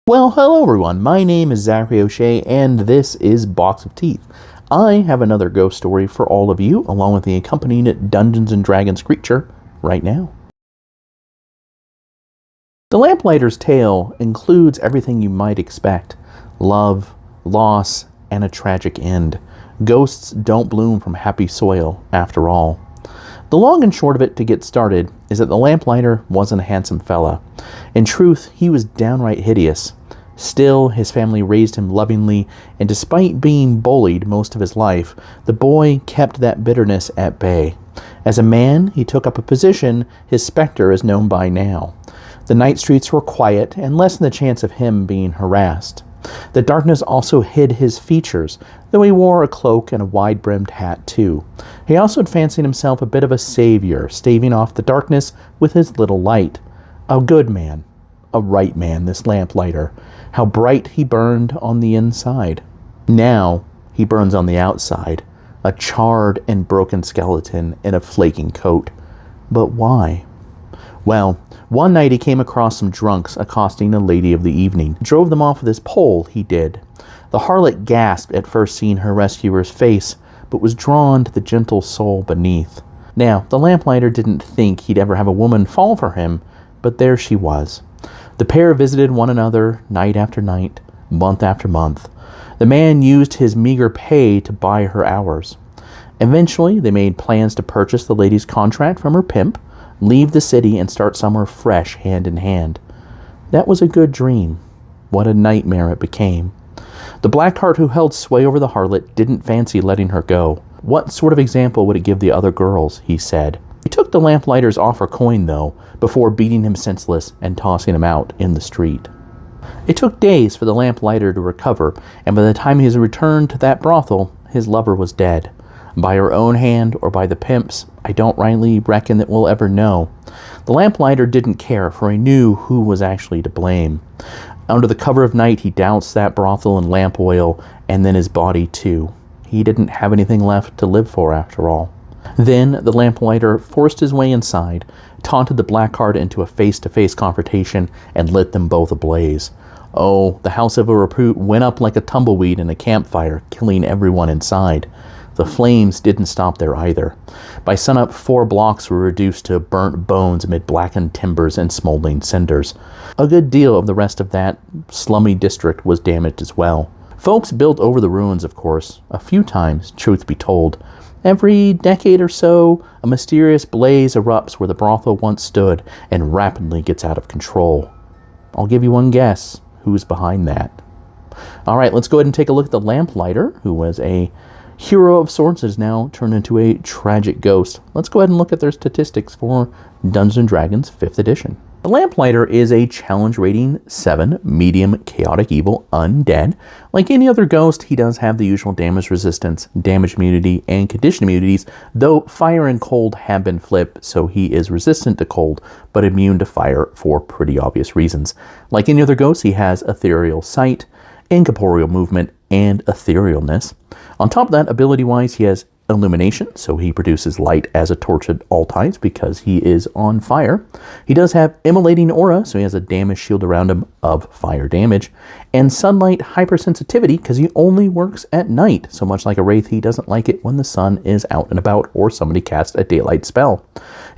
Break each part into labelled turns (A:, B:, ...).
A: Well, hello everyone, my name is Zachary O'Shea, and this is Box of Teeth. I have another ghost story for all of you, along with the accompanying Dungeons & Dragons creature, right now. The Lamplighter's tale includes everything you might expect. Love, loss, and a tragic end. Ghosts don't bloom from happy soil, after all. The long and short of it to get started is that the Lamplighter wasn't a handsome fella. In truth, he was downright hideous. Still, his family raised him lovingly, and despite being bullied most of his life, the boy kept that bitterness at bay. As a man, he took up a position his specter is known by now. The night streets were quiet and lessened the chance of him being harassed. The darkness also hid his features, though he wore a cloak and a wide-brimmed hat too. He also had fancied himself a bit of a savior, staving off the darkness with his little light. A good man. A right man, this Lamplighter. How bright he burned on the inside. Now he burns on the outside, a charred and broken skeleton in a flaking coat. But why? Well, one night he came across some drunks accosting a lady of the evening. Drove them off with his pole, he did. The harlot gasped at first seeing her rescuer's face, but was drawn to the gentle soul beneath. Now, the Lamplighter didn't think he'd ever have a woman fall for him, but there she was. The pair visited one another night after night, month after month. The man used his meager pay to buy her hours. Eventually, they made plans to purchase the lady's contract from her pimp, leave the city, and start somewhere fresh hand in hand. That was a good dream. What a nightmare it became. The Blackheart who held sway over the harlot didn't fancy letting her go. What sort of example would it give the other girls, he said. He took the Lamplighter's offer coin, though, before beating him senseless and tossing him out in the street. It took days for the Lamplighter to recover, and by the time he returned to that brothel, his lover was dead. By her own hand or by the pimp's, I don't rightly reckon that we'll ever know. The Lamplighter didn't care, for he knew who was actually to blame. Under the cover of night, he doused that brothel in lamp oil, and then his body too. He didn't have anything left to live for, after all. Then the Lamplighter forced his way inside, taunted the Blackheart into a face-to-face confrontation, and lit them both ablaze. Oh, the house of a repute went up like a tumbleweed in a campfire, killing everyone inside. The flames didn't stop there either. By sunup, 4 blocks were reduced to burnt bones amid blackened timbers and smoldering cinders. A good deal of the rest of that slummy district was damaged as well. Folks built over the ruins, of course, a few times, truth be told. Every decade or so, a mysterious blaze erupts where the brothel once stood and rapidly gets out of control. I'll give you one guess who's behind that. All right, let's go ahead and take a look at the Lamplighter, who was a hero of sorts that is now turned into a tragic ghost. Let's go ahead and look at their statistics for Dungeons & Dragons 5th edition. The Lamplighter is a challenge rating 7, medium chaotic evil undead. Like any other ghost, he does have the usual damage resistance, damage immunity, and condition immunities, though fire and cold have been flipped, so he is resistant to cold, but immune to fire for pretty obvious reasons. Like any other ghost, he has ethereal sight, incorporeal movement, and etherealness. On top of that, ability-wise, he has illumination, so he produces light as a torch at all times because he is on fire. He does have immolating aura, so he has a damage shield around him of fire damage, and sunlight hypersensitivity because he only works at night. So much like a wraith, he doesn't like it when the sun is out and about or somebody casts a daylight spell.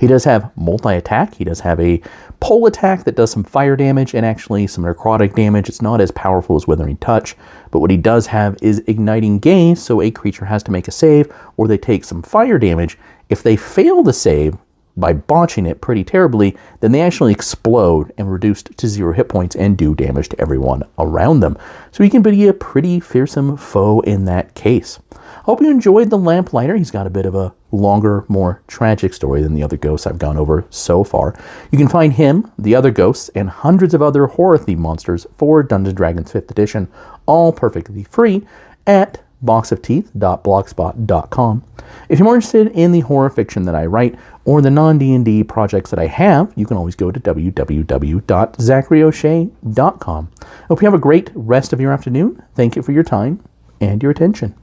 A: He does have multi-attack. He does have a pole attack that does some fire damage and actually some necrotic damage. It's not as powerful as Withering Touch, but what he does have is Igniting Gaze, so a creature has to make a save or they take some fire damage. If they fail the save by botching it pretty terribly, then they actually explode and reduced to 0 hit points and do damage to everyone around them. So he can be a pretty fearsome foe in that case. Hope you enjoyed the Lamplighter. He's got a bit of a longer, more tragic story than the other ghosts I've gone over so far. You can find him, the other ghosts, and hundreds of other horror-themed monsters for Dungeons & Dragons 5th edition, all perfectly free at boxofteeth.blogspot.com. If you're more interested in the horror fiction that I write or the non-D&D projects that I have, you can always go to www.zacharyoshea.com. I hope you have a great rest of your afternoon. Thank you for your time and your attention.